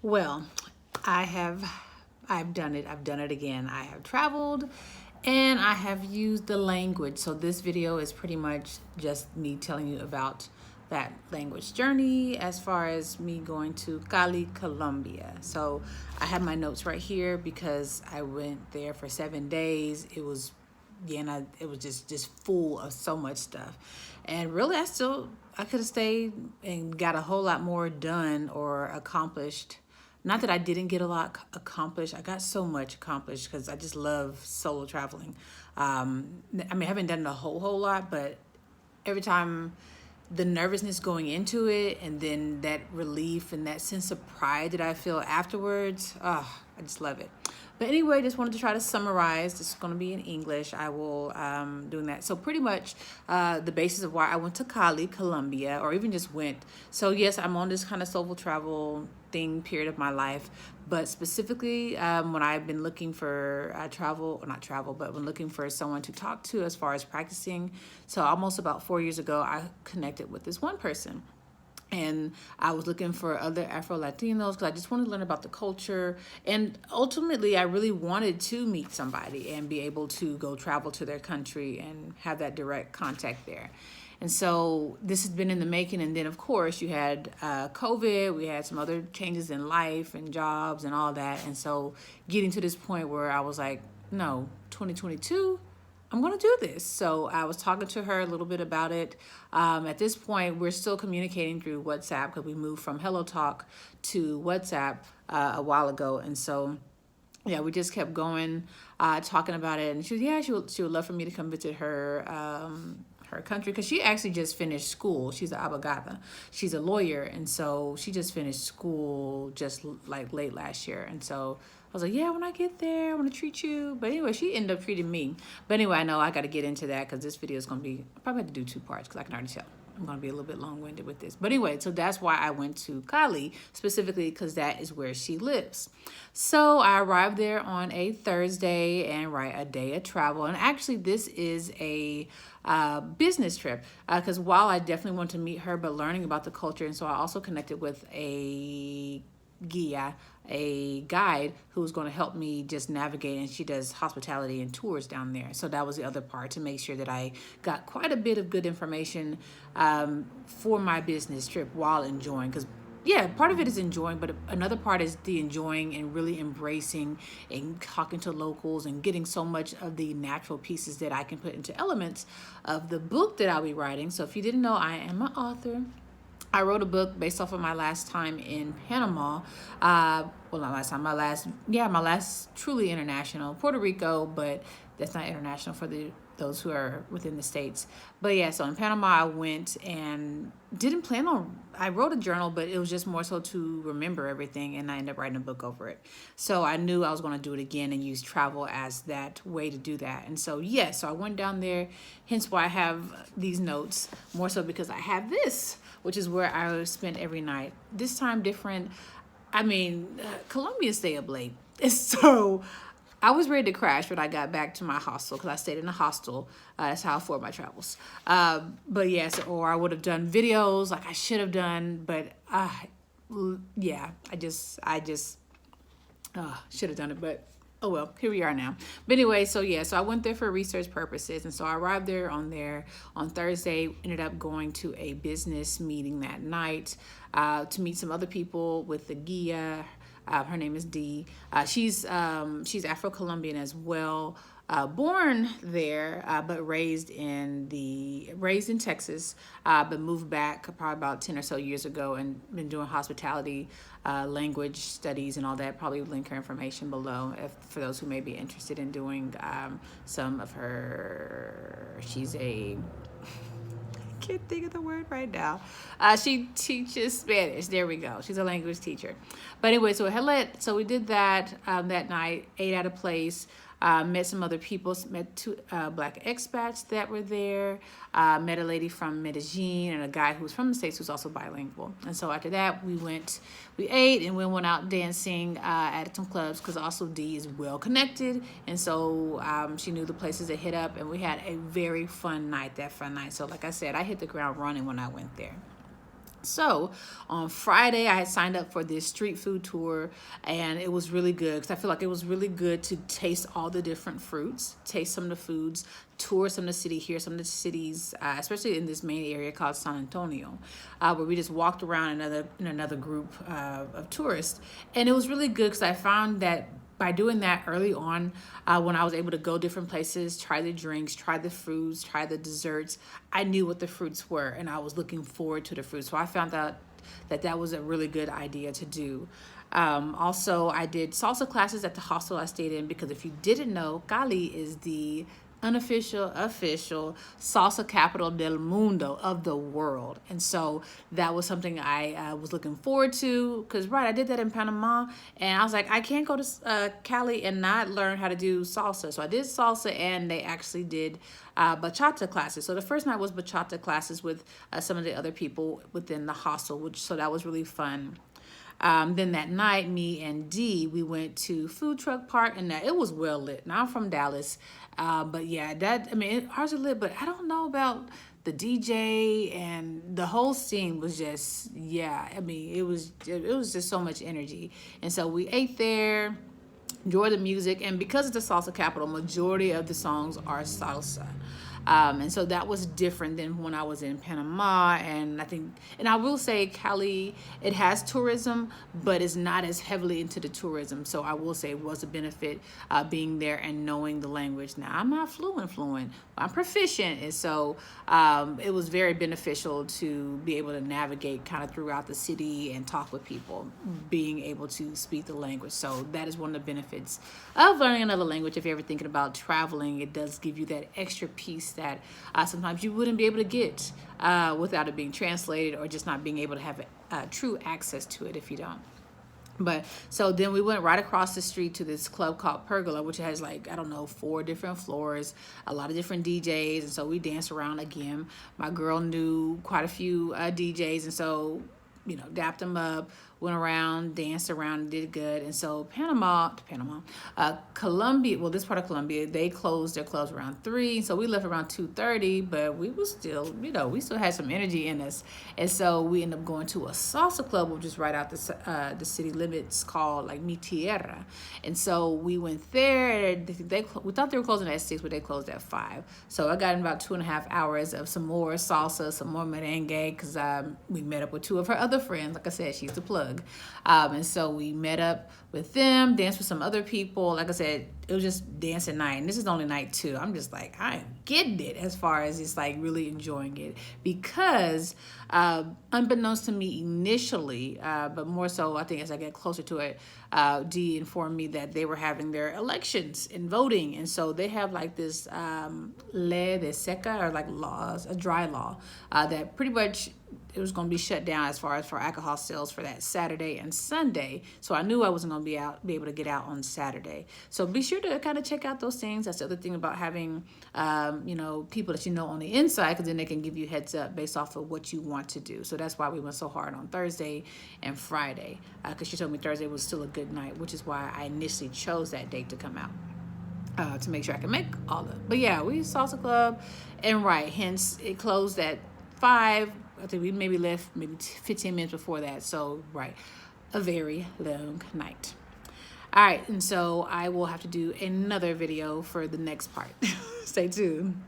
Well, I have I've done it. I've done it again. I have traveled and I have used the language. So this video is pretty much just me telling you about that language journey as far as me going to Cali, Colombia. So I have my notes right here because I went there for 7 days. It was it was just full of so much stuff, and really I could have stayed and got a whole lot more done or accomplished. Not that I didn't get a lot accomplished. I got so much accomplished because I just love solo traveling. I mean, I haven't done a whole lot, but every time the nervousness going into it and then that relief and that sense of pride that I feel afterwards, I just love it. But anyway, just wanted to try to summarize. This is going to be in English. I will doing that. So pretty much the basis of why I went to Cali, Colombia, or even just went. So yes, I'm on this kind of solo travel thing period of my life, but specifically when I've been looking for travel, or not travel, but when looking for someone to talk to as far as practicing. So almost about 4 years ago, I connected with this one person. And I was looking for other Afro-Latinos because I just wanted to learn about the culture. And ultimately, I really wanted to meet somebody and be able to go travel to their country and have that direct contact there. And so this has been in the making. And then, of course, you had COVID. We had some other changes in life and jobs and all that. And so getting to this point where I was like, no, 2022, I'm going to do this. So I was talking to her a little bit about it. At this point, we're still communicating through WhatsApp because we moved from Hello Talk to WhatsApp a while ago. And so, yeah, we just kept going, talking about it. And she would love for me to come visit her her country because she actually just finished school. She's an abogada. She's a lawyer. And so she just finished school just like late last year. And so I was like, yeah, when I get there, I want to treat you. But anyway, she ended up treating me. But anyway, I know I got to get into that because this video is going to be, I probably have to do 2 parts because I can already tell. I'm going to be a little bit long-winded with this. But anyway, so that's why I went to Cali, specifically because that is where she lives. So I arrived there on a Thursday and a day of travel. And actually, this is a business trip because while I definitely want to meet her, but learning about the culture. And so I also connected with a guide who's going to help me just navigate, and she does hospitality and tours down there. So that was the other part, to make sure that I got quite a bit of good information for my business trip while enjoying, because yeah, part of it is enjoying, but another part is the enjoying and really embracing and talking to locals and getting so much of the natural pieces that I can put into elements of the book that I'll be writing. So if you didn't know, I am an author. I wrote a book based off of my last time in Panama. Well, not last time, my last truly international, Puerto Rico, but that's not international for those who are within the States. But yeah, so in Panama, I went and didn't plan on, I wrote a journal, but it was just more so to remember everything, and I ended up writing a book over it. So I knew I was going to do it again and use travel as that way to do that. And so, yeah, so I went down there, hence why I have these notes, more so because I have this, which is where I spent every night. This time different. I mean, Colombians stay up late. So I was ready to crash when I got back to my hostel because I stayed in a hostel. That's how I afford my travels. But yes, or I would have done videos like I should have done. But yeah, I just should have done it. But oh well, here we are now. But anyway, so yeah, so I went there for research purposes. And so I arrived there on Thursday, ended up going to a business meeting that night to meet some other people with the guia. Her name is Dee. She's Afro-Colombian as well. Born there, but raised in Texas, but moved back probably about 10 or so years ago and been doing hospitality, language studies and all that. Probably link her information below for those who may be interested in doing some of her. She's a can't think of the word right now. She teaches Spanish. There we go. She's a language teacher. But anyway, so we did that that night, ate at a place, met some other people, met 2 black expats that were there, met a lady from Medellin and a guy who was from the States who's also bilingual. And so after that, we ate and we went out dancing at some clubs because also Dee is well connected. And so she knew the places to hit up, and we had a very fun night, So like I said, I hit the ground running when I went there. So on Friday, I had signed up for this street food tour, and it was really good because I feel like it was really good to taste all the different fruits, taste some of the foods, tour some of the city, hear some of the cities, especially in this main area called San Antonio, where we just walked around in another group of tourists, and it was really good because I found that by doing that early on, when I was able to go different places, try the drinks, try the foods, try the desserts, I knew what the fruits were, and I was looking forward to the fruits. So I found out that was a really good idea to do. Also, I did salsa classes at the hostel I stayed in because if you didn't know, Cali is the official salsa capital del mundo, of the world. And so that was something I was looking forward to because, right, I did that in Panama, and I was like, I can't go to Cali and not learn how to do salsa. So I did salsa, and they actually did bachata classes. So the first night was bachata classes with some of the other people within the hostel, so that was really fun. Then that night, me and Dee, we went to Food Truck Park, and it was well lit. Now I'm from Dallas, but yeah, ours are lit, but I don't know about the DJ, and the whole scene was just, yeah, it was just so much energy. And so we ate there, enjoyed the music, and because it's the salsa capital, majority of the songs are salsa. And so that was different than when I was in Panama. And I will say Cali, it has tourism, but it's not as heavily into the tourism. So I will say it was a benefit being there and knowing the language. Now, I'm not fluent, I'm proficient. And so it was very beneficial to be able to navigate kind of throughout the city and talk with people, being able to speak the language. So that is one of the benefits of learning another language. If you're ever thinking about traveling, it does give you that extra piece that sometimes you wouldn't be able to get without it being translated, or just not being able to have true access to it if you don't. But so then we went right across the street to this club called Pergola, which has 4 different floors, a lot of different DJs. And so we danced around again. My girl knew quite a few DJs. And so, dapped them up, went around, danced around, did good. And so Colombia, well, this part of Colombia, they closed their clubs around 3. So we left around 2:30, but we was still, we still had some energy in us. And so we ended up going to a salsa club, which is right out the city limits, called Mi Tierra. And so we went there. We thought they were closing at 6, but they closed at 5. So I got in about 2.5 hours of some more salsa, some more merengue, because we met up with 2 of her other friends. Like I said, she's the plug. And so we met up with them, danced with some other people. Like I said, it was just dancing night. And this is only night 2. I'm just like, I am getting it as far as it's really enjoying it. Because unbeknownst to me initially, but more so I think as I get closer to it, Dee informed me that they were having their elections and voting. And so they have this ley de seca, or laws, a dry law, that pretty much it was going to be shut down as far as for alcohol sales for that Saturday and Sunday. So I knew I wasn't going to be able to get out on Saturday. So be sure to kind of check out those things. That's the other thing about having, people that on the inside, because then they can give you heads up based off of what you want to do. So that's why we went so hard on Thursday and Friday, because she told me Thursday was still a good night, which is why I initially chose that date to come out, to make sure I can make all of it. But yeah, we salsa club, and hence it closed at 5. I think we maybe left 15 minutes before that. So, a very long night. All right, and so I will have to do another video for the next part. Stay tuned.